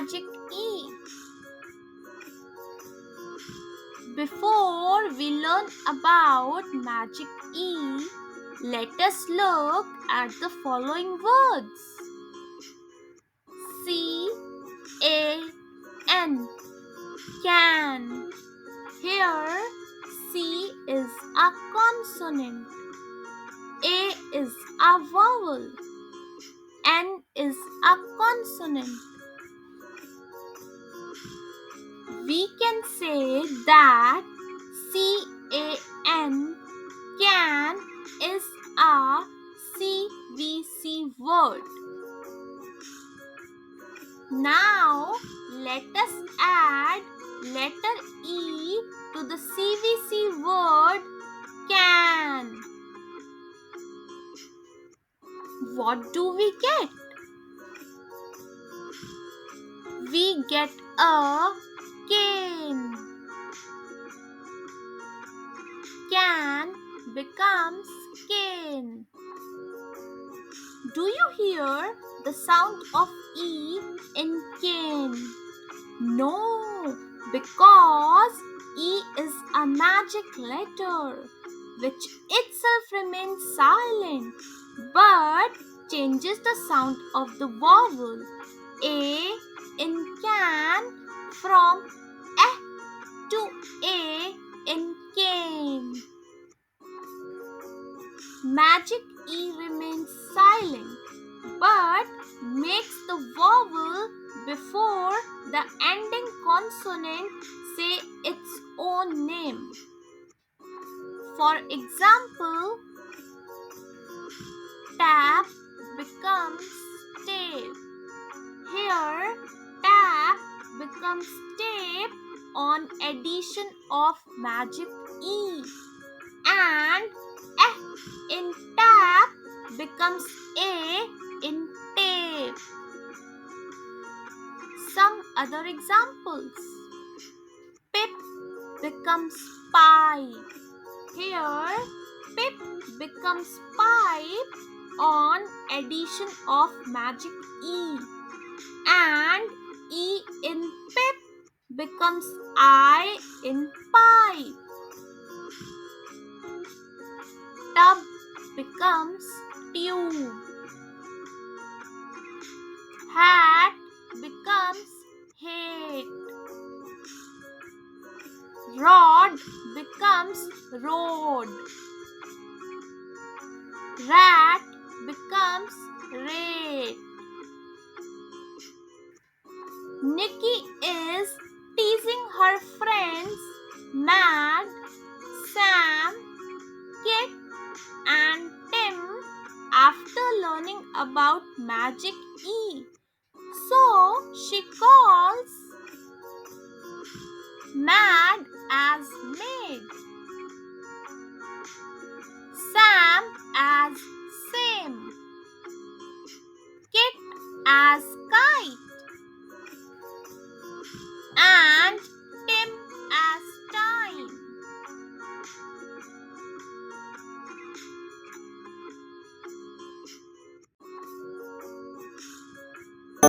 magic E. Before we learn about magic E, let us look at the following words. C-A-N, can. Here, C is a consonant, A is a vowel, N is a consonant. We can say that C-A-N, can, is a CVC word. Now, let us add letter E to the CVC word can. What do we get? We get a cane. Can becomes cane. Do you hear the sound of E in cane? No, because E is a magic letter which itself remains silent but changes the sound of the vowel A in can from eh to A in cane. Magic E remains silent but makes the vowel before the ending consonant say its own name. For example, tap becomes tape. Here, tap becomes tape on addition of magic E, and in tap becomes A in tape. Some other examples. Pip becomes pipe. Here, pip becomes pipe on addition of magic E, and E in pip becomes I in pipe. Tub becomes tube. Hat becomes hate. Rod becomes road. Rat becomes rate. Nikki is teasing her friends Mad, Sam, Kit and Tim after learning about magic E. So she calls Mad as